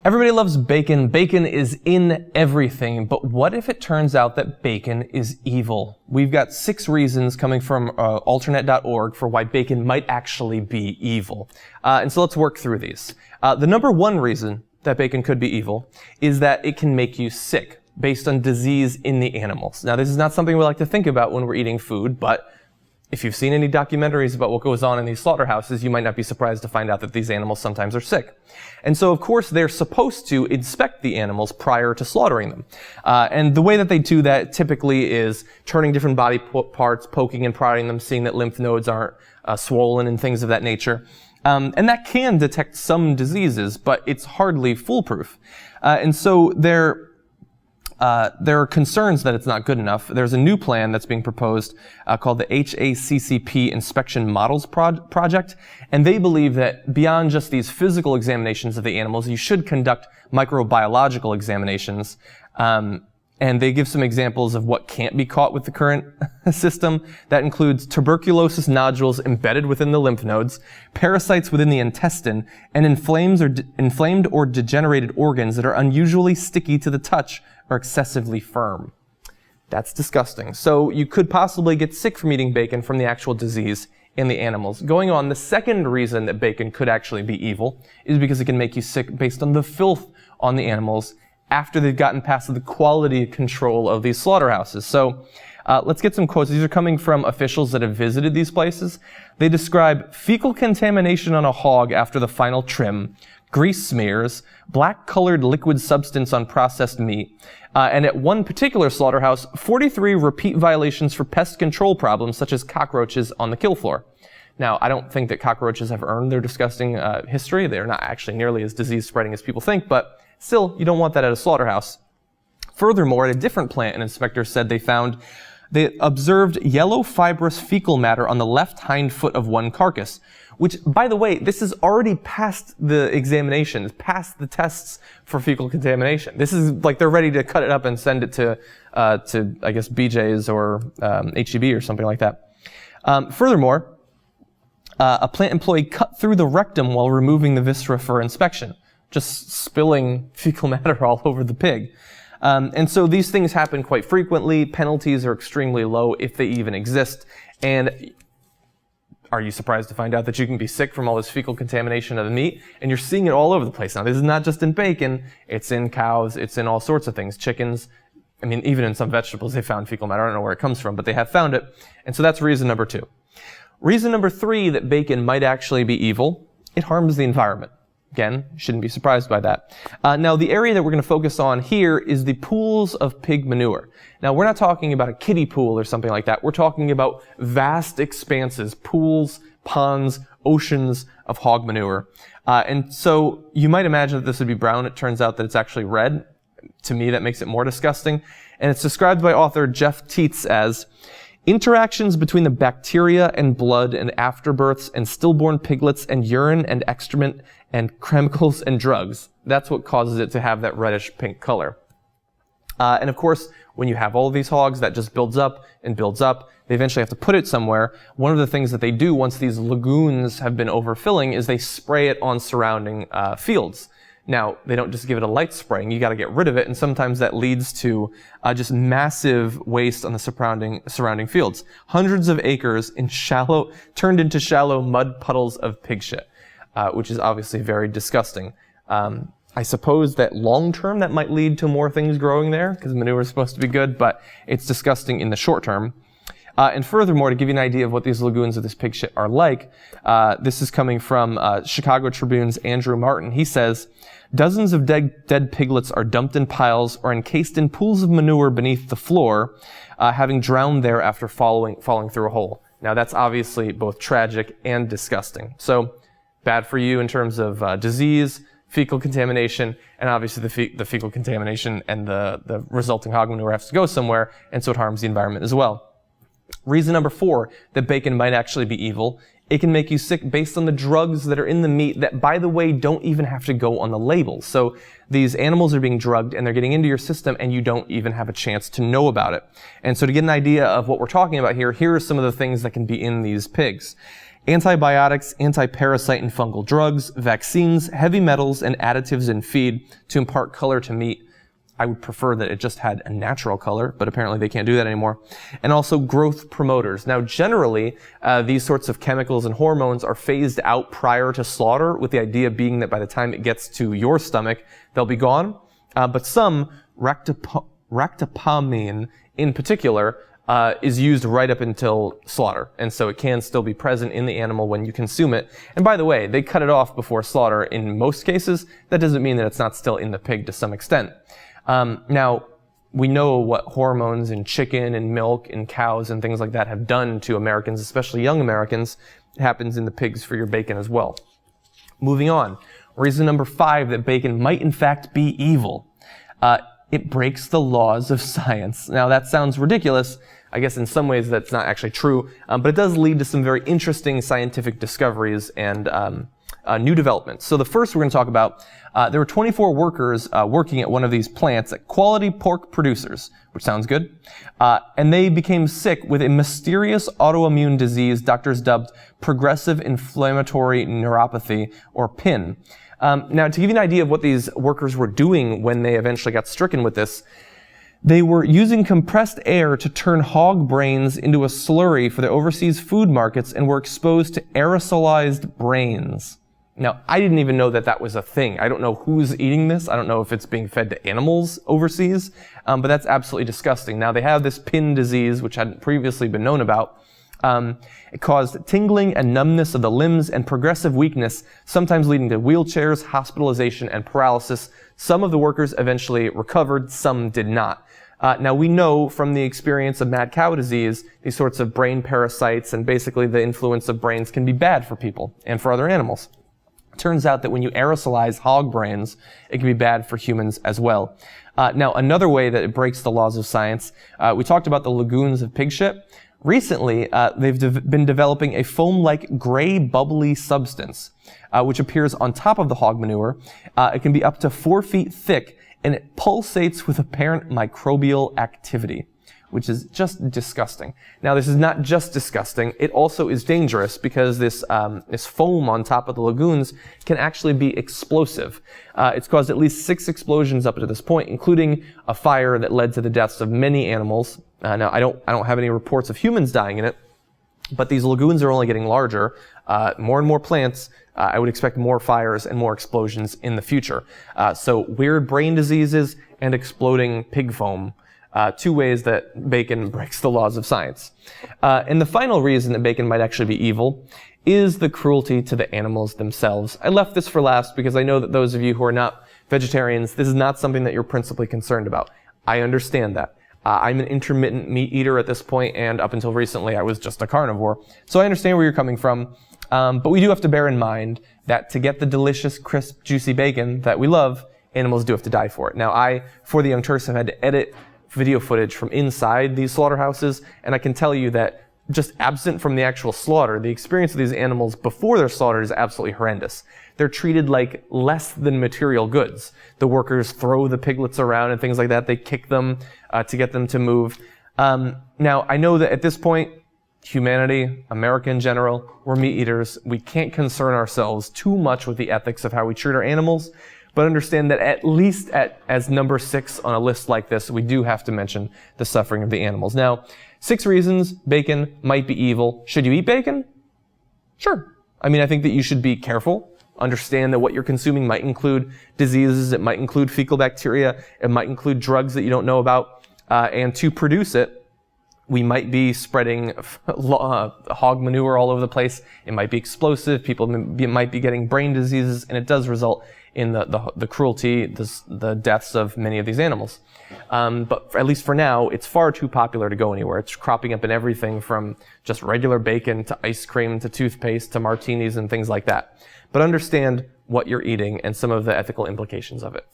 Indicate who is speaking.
Speaker 1: Everybody loves bacon. Bacon is in everything, but what if it turns out that bacon is evil? We've got 6 reasons coming from Alternet.org for why bacon might actually be evil. And so let's work through these. The number 1 reason that bacon could be evil is that it can make you sick based on disease in the animals. Now, this is not something we like to think about when we're eating food, but if you've seen any documentaries about what goes on in these slaughterhouses, you might not be surprised to find out that these animals sometimes are sick. And so, of course, they're supposed to inspect the animals prior to slaughtering them. And the way that they do that typically is turning different body parts, poking and prodding them, seeing that lymph nodes aren't swollen and things of that nature. And that can detect some diseases, but it's hardly foolproof. And so there are concerns that it's not good enough. There's a new plan that's being proposed called the HACCP Inspection Models Project, and they believe that beyond just these physical examinations of the animals, you should conduct microbiological examinations. And they give some examples of what can't be caught with the current system. That includes tuberculosis nodules embedded within the lymph nodes, parasites within the intestine, and inflamed or degenerated organs that are unusually sticky to the touch or excessively firm. That's disgusting. So you could possibly get sick from eating bacon from the actual disease in the animals. Going on, the second reason that bacon could actually be evil is because it can make you sick based on the filth on the animals after they've gotten past the quality control of these slaughterhouses. So let's get some quotes. These are coming from officials that have visited these places. They describe fecal contamination on a hog after the final trim, grease smears, black-colored liquid substance on processed meat, and at one particular slaughterhouse, 43 repeat violations for pest control problems such as cockroaches on the kill floor. Now, I don't think that cockroaches have earned their disgusting history. They're not actually nearly as disease-spreading as people think, but still, you don't want that at a slaughterhouse. Furthermore, at a different plant, an inspector said they observed yellow fibrous fecal matter on the left hind foot of one carcass, which, by the way, this is already past the examinations, past the tests for fecal contamination. This is like they're ready to cut it up and send it to I guess, BJ's or HEB or something like that. Furthermore, a plant employee cut through the rectum while removing the viscera for inspection, just spilling fecal matter all over the pig. And so these things happen quite frequently. Penalties are extremely low if they even exist. And are you surprised to find out that you can be sick from all this fecal contamination of the meat? And you're seeing it all over the place. Now, this is not just in bacon. It's in cows. It's in all sorts of things. Chickens. I mean, even in some vegetables, they found fecal matter. I don't know where it comes from, but they have found it. And so that's reason number 2. Reason number 3 that bacon might actually be evil, it harms the environment. Again, you shouldn't be surprised by that. Now, the area that we're going to focus on here is the pools of pig manure. Now, we're not talking about a kiddie pool or something like that. We're talking about vast expanses, pools, ponds, oceans of hog manure. And so you might imagine that this would be brown. It turns out that it's actually red. To me, that makes it more disgusting. And it's described by author Jeff Tietz as interactions between the bacteria and blood and afterbirths and stillborn piglets and urine and excrement and chemicals and drugs. That's what causes it to have that reddish pink color. And of course, when you have all of these hogs, that just builds up and builds up. They eventually have to put it somewhere. One of the things that they do once these lagoons have been overfilling is they spray it on surrounding fields. Now, they don't just give it a light spraying. You got to get rid of it, and sometimes that leads to just massive waste on the surrounding fields. Hundreds of acres turned into shallow mud puddles of pig shit, which is obviously very disgusting. I suppose that long term that might lead to more things growing there, because manure is supposed to be good, but it's disgusting in the short term. And furthermore, to give you an idea of what these lagoons of this pig shit are like, this is coming from Chicago Tribune's Andrew Martin. He says, dozens of dead piglets are dumped in piles or encased in pools of manure beneath the floor, having drowned there after falling through a hole. Now, that's obviously both tragic and disgusting. So, bad for you in terms of disease, fecal contamination, and obviously the fecal contamination and the resulting hog manure has to go somewhere, and so it harms the environment as well. Reason number 4 that bacon might actually be evil, it can make you sick based on the drugs that are in the meat that, by the way, don't even have to go on the label. So these animals are being drugged and they're getting into your system and you don't even have a chance to know about it. And so to get an idea of what we're talking about here are some of the things that can be in these pigs. antibiotics, anti-parasite and fungal drugs, vaccines, heavy metals, and additives in feed to impart color to meat. I would prefer that it just had a natural color, but apparently they can't do that anymore. And also growth promoters. Now, generally, these sorts of chemicals and hormones are phased out prior to slaughter, with the idea being that by the time it gets to your stomach, they'll be gone. But some, ractopamine in particular, is used right up until slaughter. And so it can still be present in the animal when you consume it. And by the way, they cut it off before slaughter in most cases. That doesn't mean that it's not still in the pig to some extent. Now, we know what hormones in chicken and milk and cows and things like that have done to Americans, especially young Americans. It happens in the pigs for your bacon as well. Moving on. Reason number 5 that bacon might in fact be evil. It breaks the laws of science. Now, that sounds ridiculous. I guess in some ways that's not actually true, but it does lead to some very interesting scientific discoveries and new developments. So the first we're going to talk about, there were 24 workers working at one of these plants at Quality Pork Producers, which sounds good, and they became sick with a mysterious autoimmune disease doctors dubbed progressive inflammatory neuropathy, or PIN. Now, to give you an idea of what these workers were doing when they eventually got stricken with this, they were using compressed air to turn hog brains into a slurry for the overseas food markets and were exposed to aerosolized brains. Now, I didn't even know that that was a thing. I don't know who's eating this. I don't know if it's being fed to animals overseas, but that's absolutely disgusting. Now, they have this PIN disease, which hadn't previously been known about. It caused tingling and numbness of the limbs and progressive weakness, sometimes leading to wheelchairs, hospitalization, and paralysis. Some of the workers eventually recovered, some did not. Now, we know from the experience of mad cow disease, these sorts of brain parasites and basically the influence of brains can be bad for people and for other animals. It turns out that when you aerosolize hog brains, it can be bad for humans as well. Now, another way that it breaks the laws of science, we talked about the lagoons of pig shit. Recently, they've been developing a foam-like gray bubbly substance, which appears on top of the hog manure. It can be up to 4 feet thick, and it pulsates with apparent microbial activity, which is just disgusting. Now, this is not just disgusting, it also is dangerous because this foam on top of the lagoons can actually be explosive. It's caused at least 6 explosions up to this point, including a fire that led to the deaths of many animals. Now, I don't have any reports of humans dying in it, but these lagoons are only getting larger. More and more plants, I would expect more fires and more explosions in the future. So weird brain diseases and exploding pig foam. 2 ways that bacon breaks the laws of science. And the final reason that bacon might actually be evil is the cruelty to the animals themselves. I left this for last because I know that those of you who are not vegetarians, this is not something that you're principally concerned about. I understand that. I'm an intermittent meat eater at this point, and up until recently I was just a carnivore. So I understand where you're coming from, but we do have to bear in mind that to get the delicious, crisp, juicy bacon that we love, animals do have to die for it. Now, I, for the Young Turks, have had to edit video footage from inside these slaughterhouses, and I can tell you that just absent from the actual slaughter, the experience of these animals before they're slaughtered is absolutely horrendous. They're treated like less than material goods. The workers throw the piglets around and things like that. They kick them to get them to move. Now, I know that at this point, humanity, America in general, we're meat eaters. We can't concern ourselves too much with the ethics of how we treat our animals, but understand that at least as number 6 on a list like this, we do have to mention the suffering of the animals. Now, 6 reasons bacon might be evil. Should you eat bacon? Sure. I mean, I think that you should be careful. Understand that what you're consuming might include diseases, it might include fecal bacteria, it might include drugs that you don't know about, and to produce it, we might be spreading hog manure all over the place. It might be explosive. People might be getting brain diseases, and it does result in the cruelty, the deaths of many of these animals. But at least for now, it's far too popular to go anywhere. It's cropping up in everything from just regular bacon to ice cream to toothpaste to martinis and things like that. But understand what you're eating and some of the ethical implications of it.